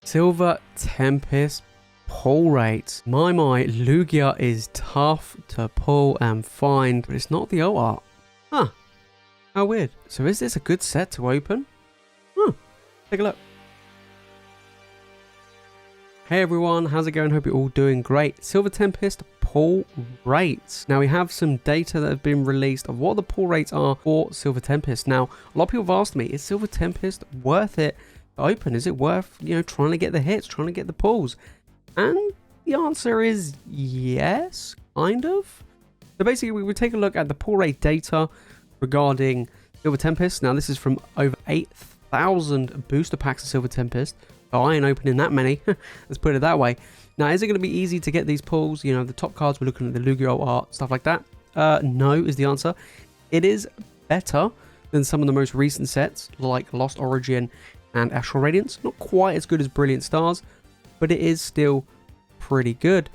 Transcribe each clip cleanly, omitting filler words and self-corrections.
Silver Tempest pull rates. My Lugia is tough to pull and find, but it's not the alt art. Huh. How weird. So is this a good set to open? Take a look. Hey everyone, how's it going? Hope you're all doing great. Silver Tempest pull rates. Now we have some data that have been released of what the pull rates are for Silver Tempest. Now, a lot of people have asked me, is Silver Tempest worth it to open? Is it worth, trying to get the hits, trying to get the pulls? And the answer is yes, kind of. So basically, we would take a look at the pull rate data regarding Silver Tempest. Now, this is from over 8,000 booster packs of Silver Tempest. Oh, I ain't opening that many. Let's put it that way. Now, is it going to be easy to get these pulls? The top cards, we're looking at the Lugia art, stuff like that. No is the answer. It is better than some of the most recent sets, like Lost Origin and Astral Radiance. Not quite as good as Brilliant Stars, but it is still pretty good.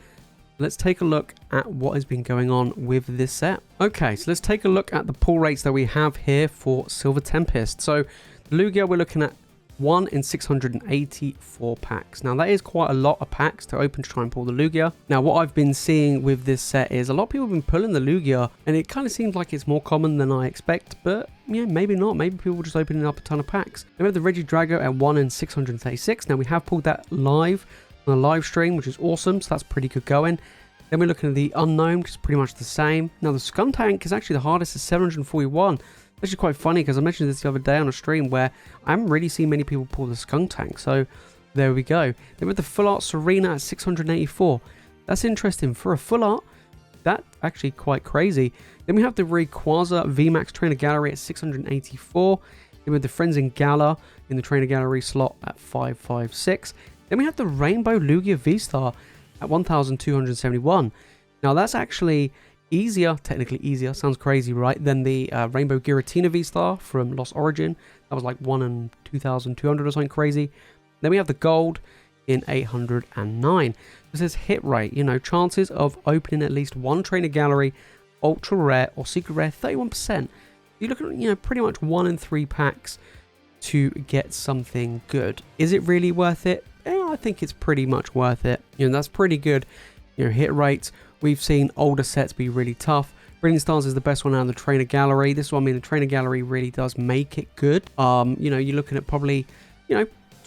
Let's take a look at what has been going on with this set. Okay, so let's take a look at the pull rates that we have here for Silver Tempest. So, Lugia, we're looking at 1 in 684 packs. Now that is quite a lot of packs to open to try and pull the Lugia. Now what I've been seeing with this set is a lot of people have been pulling the Lugia, and it kind of seems like it's more common than I expect, but maybe not. Maybe people are just opening up a ton of packs. Then we have the Regidrago at 1 in 636. Now we have pulled that live on a live stream, which is awesome, so that's pretty good going. Then we're looking at the Unknown, which is pretty much the same. Now the Skuntank is actually the hardest at 741. Which is quite funny because I mentioned this the other day on a stream where I haven't really seen many people pull the Skuntank. So there we go. Then with the Full Art Serena at 684. That's interesting. For a Full Art, that's actually quite crazy. Then we have the Rayquaza VMAX Trainer Gallery at 684. Then with the Frenzy Gala in the Trainer Gallery slot at 556. Then we have the Rainbow Lugia V-Star at 1271. Now that's actually easier, technically easier, sounds crazy, right, than the Rainbow Giratina V-Star from Lost Origin. That was like 1 in 2,200 or something crazy. Then we have the Gold in 809. This is hit rate, chances of opening at least one Trainer Gallery, Ultra Rare or Secret Rare, 31%. You're looking at, pretty much 1 in 3 packs to get something good. Is it really worth it? Yeah, I think it's pretty much worth it. That's pretty good. Hit rates. We've seen older sets be really tough. Brilliant Stars is the best one out of the Trainer Gallery. This is what I mean. The Trainer Gallery really does make it good. You're looking at probably,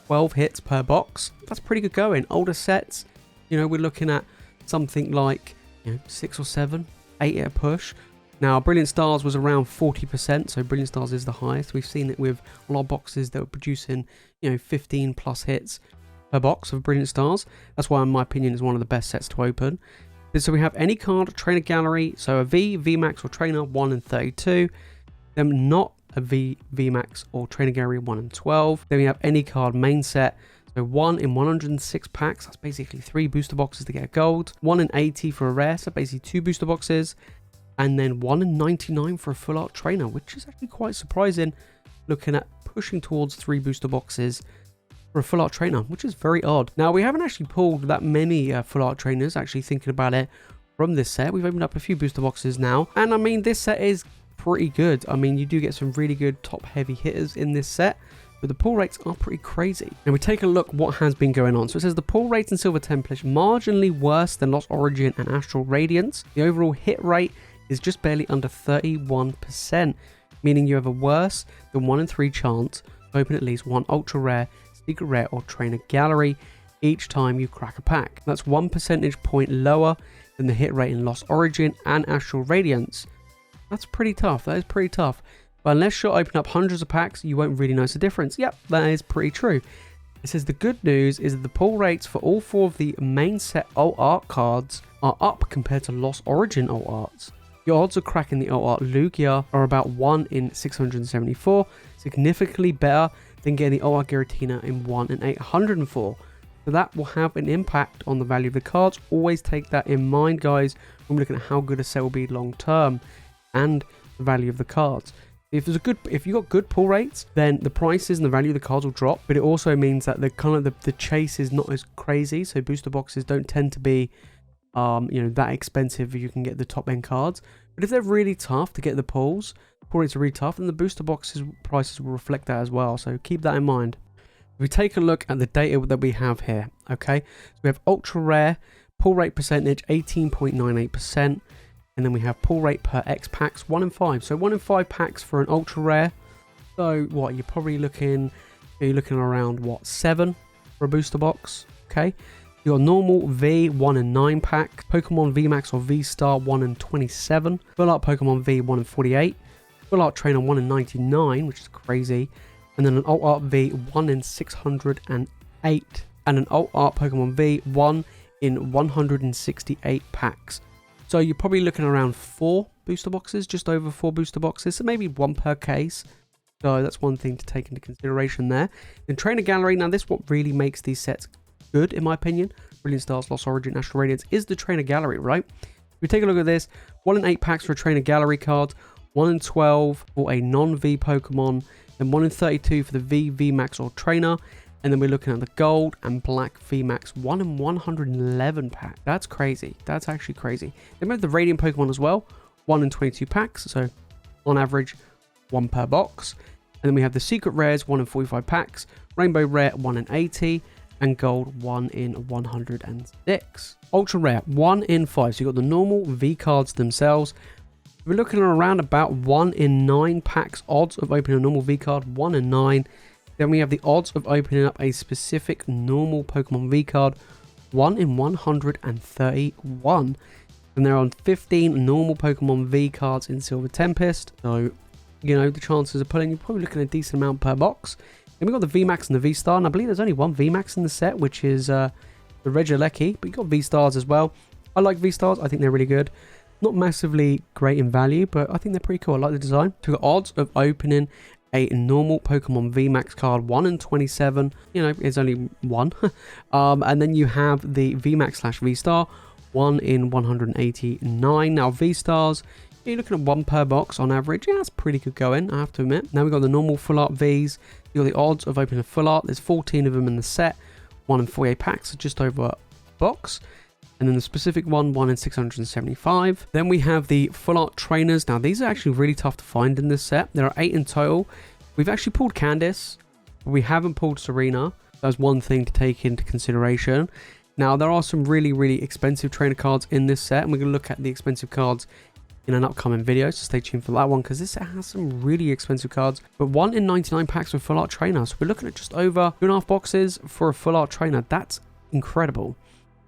12 hits per box. That's pretty good going. Older sets, we're looking at something like, 6 or 7, 8 at a push. Now, Brilliant Stars was around 40%, so Brilliant Stars is the highest. We've seen it with a lot of boxes that were producing, 15 plus hits per box of Brilliant Stars. That's why, in my opinion, is one of the best sets to open. So we have any card, Trainer Gallery, so a V, VMAX or Trainer, 1 in 32. Then not a V, VMAX or Trainer Gallery, 1 in 12. Then we have any card main set, so 1 in 106 packs, that's basically 3 booster boxes to get a gold. 1 in 80 for a rare, so basically 2 booster boxes. And then 1 in 99 for a Full Art Trainer, which is actually quite surprising, looking at pushing towards 3 booster boxes for a Full Art Trainer, which is very odd. Now, we haven't actually pulled that many Full Art Trainers, actually thinking about it, from this set. We've opened up a few booster boxes now, and I mean, this set is pretty good. I mean, you do get some really good top heavy hitters in this set, but the pull rates are pretty crazy. Now, we take a look what has been going on. So it says the pull rates in Silver Tempest marginally worse than Lost Origin and Astral Radiance. The overall hit rate is just barely under 31%, meaning you have a worse than 1 in 3 chance to open at least one Ultra Rare, Secret Rare or Trainer Gallery each time you crack a pack. That's 1 percentage point lower than the hit rate in Lost Origin and Astral Radiance. That's pretty tough. That is pretty tough. But unless you open up hundreds of packs, you won't really notice the difference. Yep, that is pretty true. It says the good news is that the pull rates for all 4 of the main set alt art cards are up compared to Lost Origin alt arts. Your odds of cracking the alt art Lugia are about 1 in 674, significantly better than getting the alt art Giratina in 1 in 804. So that will have an impact on the value of the cards. Always take that in mind, guys, when we're looking at how good a set will be long term and the value of the cards. If you got good pull rates, then the prices and the value of the cards will drop, but it also means that the chase is not as crazy. So booster boxes don't tend to be that expensive if you can get the top end cards. But if they're really tough to get the pull rates are really tough, and the booster boxes prices will reflect that as well. So keep that in mind. If we take a look at the data that we have here, okay, so we have ultra rare, pull rate percentage 18.98%, and then we have pull rate per X packs 1 in 5. So 1 in 5 packs for an ultra rare. So what, you're probably looking, around what, 7 for a booster box, okay? Your normal V 1 in 9 pack, Pokemon VMAX or V Star 1 in 27, Full Art Pokemon V 1 in 48, Full Art Trainer 1 in 99, which is crazy, and then an Alt Art V 1 in 608, and an Alt Art Pokemon V 1 in 168 packs. So you're probably looking around 4 booster boxes, just over 4 booster boxes, so maybe 1 per case. So that's one thing to take into consideration there. Then Trainer Gallery, now this what really makes these sets good, in my opinion. Brilliant Stars, Lost Origin, Astral Radiance is the Trainer Gallery, right? If we take a look at this, 1 in 8 packs for a Trainer Gallery card, 1 in 12 for a non-V Pokemon, then 1 in 32 for the V, VMAX or Trainer, and then we're looking at the Gold and Black VMAX 1 in 111 pack. That's crazy. That's actually crazy. Then we have the Radiant Pokemon as well, 1 in 22 packs, so on average 1 per box. And then we have the Secret Rares 1 in 45 packs, Rainbow Rare 1 in 80, and Gold 1 in 106. Ultra Rare 1 in 5. So you've got the normal V cards themselves. We're looking at around about 1 in 9 packs odds of opening a normal V card, 1 in 9. Then we have the odds of opening up a specific normal Pokemon V card, 1 in 131. And there are 15 normal Pokemon V cards in Silver Tempest. So, you know, the chances of pulling, you're probably looking at a decent amount per box. And we've got the VMAX and the V-Star, and I believe there's only 1 VMAX in the set, which is the Regieleki, but you've got V-Stars as well. I like V-Stars, I think they're really good. Not massively great in value, but I think they're pretty cool. I like the design. So we've got odds of opening a normal Pokemon VMAX card, 1 in 27. You know, it's only 1. And then you have the VMAX / V-Star, 1 in 189. Now, V-Stars, you're looking at 1 per box on average. Yeah, that's pretty good going, I have to admit. Now we've got the normal Full Art Vs. You've got the odds of opening a Full Art. There's 14 of them in the set. 1 in 48 packs, so just over a box. And then the specific one, 1 in 675. Then we have the Full Art Trainers. Now, these are actually really tough to find in this set. There are 8 in total. We've actually pulled Candice. We haven't pulled Serena. That's one thing to take into consideration. Now, there are some really, really expensive trainer cards in this set. And we're going to look at the expensive cards in an upcoming video, so stay tuned for that one, because this set has some really expensive cards. But 1 in 99 packs with Full Art Trainer. So we're looking at just over 2.5 boxes for a Full Art Trainer. That's incredible.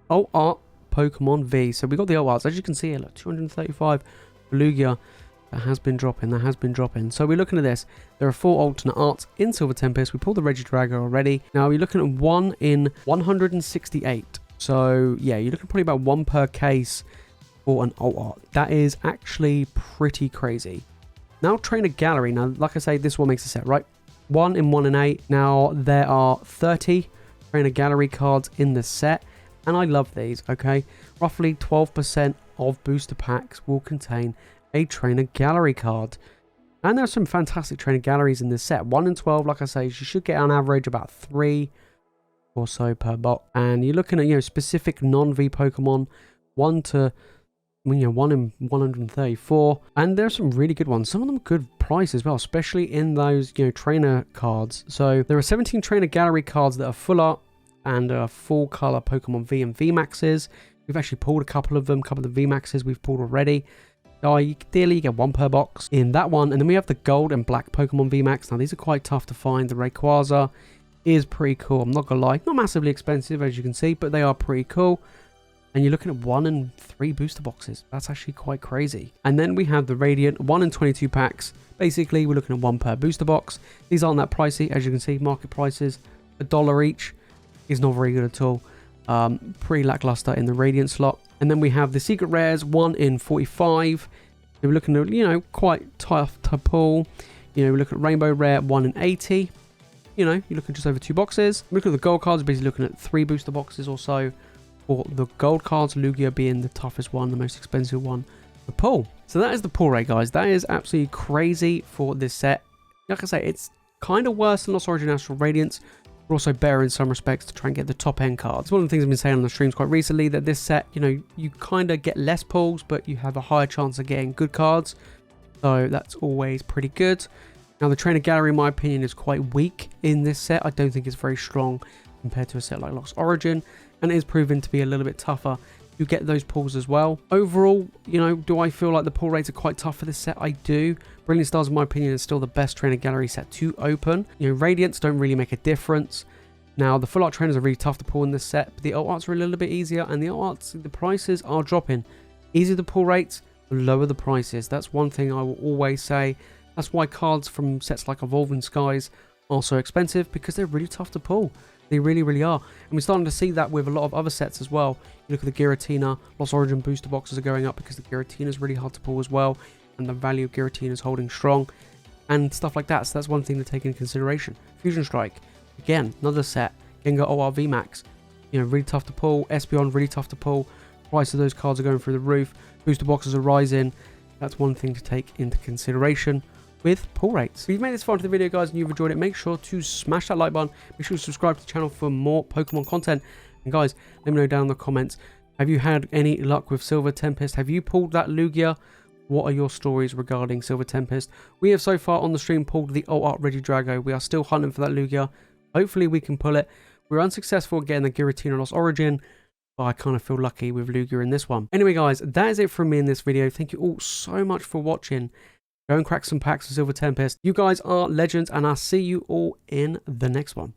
Alt Art Pokemon V. So we got the Alt Arts. As you can see here, look, 235 Lugia. That has been dropping. So we're looking at this. There are 4 alternate arts in Silver Tempest. We pulled the Regidrago already. Now we're looking at 1 in 168. So yeah, you're looking probably about 1 per case for an alt art. That is actually pretty crazy. Now Trainer Gallery. Now, like I say, this one makes a set, right? 1 in 1 in 8. Now there are 30 Trainer Gallery cards in the set, and I love these. Okay, roughly 12% of booster packs will contain a Trainer Gallery card, and there's some fantastic Trainer Galleries in this set. 1 in 12, like I say, you should get on average about 3 or so per box, and you're looking at, you know, specific non-V Pokemon, 1 in 134, and there's some really good ones. Some of them good price as well, especially in those, you know, trainer cards. So there are 17 Trainer Gallery cards that are full art and full color Pokemon V and VMAXs. We've actually pulled a couple of them, a couple of the VMAXs we've pulled already. So ideally you get 1 per box in that one. And then we have the Gold and Black Pokemon VMAX. Now these are quite tough to find. The Rayquaza is pretty cool, I'm not gonna lie. Not massively expensive, as you can see, but they are pretty cool. And you're looking at 1 in 3 booster boxes. That's actually quite crazy. And then we have the Radiant, 1 in 22 packs. Basically, we're looking at 1 per booster box. These aren't that pricey, as you can see. Market prices, $1 each, is not very good at all. Pretty lackluster in the Radiant slot. And then we have the Secret Rares, 1 in 45. We're looking at, you know, quite tough to pull. You know, we're looking at Rainbow Rare, 1 in 80. You know, you're looking just over 2 boxes. Looking at the gold cards, basically looking at 3 booster boxes or so. For the gold cards, Lugia being the toughest one, the most expensive one to pull. So that is the pull rate, guys. That is absolutely crazy for this set. Like I say, it's kind of worse than Lost Origin Astral Radiance, but also better in some respects to try and get the top end cards. One of the things I've been saying on the streams quite recently, that this set, you know, you kind of get less pulls, but you have a higher chance of getting good cards. So that's always pretty good. Now, the trainer gallery, in my opinion, is quite weak in this set. I don't think it's very strong compared to a set like Lost Origin, and it is proven to be a little bit tougher. You get those pulls as well. Overall, you know, do I feel like the pull rates are quite tough for this set? I do. Brilliant Stars, in my opinion, is still the best trainer gallery set to open. You know, Radiants don't really make a difference. Now, the full art trainers are really tough to pull in this set, but the alt arts are a little bit easier, and the alt arts, the prices are dropping. Easier the pull rates, lower the prices. That's one thing I will always say. That's why cards from sets like Evolving Skies are so expensive, because they're really tough to pull. They really, really are. And we're starting to see that with a lot of other sets as well. You look at the Giratina, Lost Origin booster boxes are going up because the Giratina is really hard to pull as well. And the value of Giratina is holding strong. And stuff like that. So that's one thing to take into consideration. Fusion Strike. Again, another set. Gengar OR VMAX. You know, really tough to pull. Espeon, really tough to pull. Price of those cards are going through the roof. Booster boxes are rising. That's one thing to take into consideration with pull rates. If you've made this far into the video, guys, and you've enjoyed it, make sure to smash that like button. Make sure to subscribe to the channel for more Pokemon content. And guys, let me know down in the comments, have you had any luck with Silver Tempest? Have you pulled that Lugia? What are your stories regarding Silver Tempest? We have so far on the stream pulled the Alt Art Regidrago. We are still hunting for that Lugia. Hopefully we can pull it. We're unsuccessful getting the Giratina Lost Origin, but I kind of feel lucky with Lugia in this one. Anyway, guys, that is it from me in this video. Thank you all so much for watching. Go and crack some packs of Silver Tempest. You guys are legends, and I'll see you all in the next one.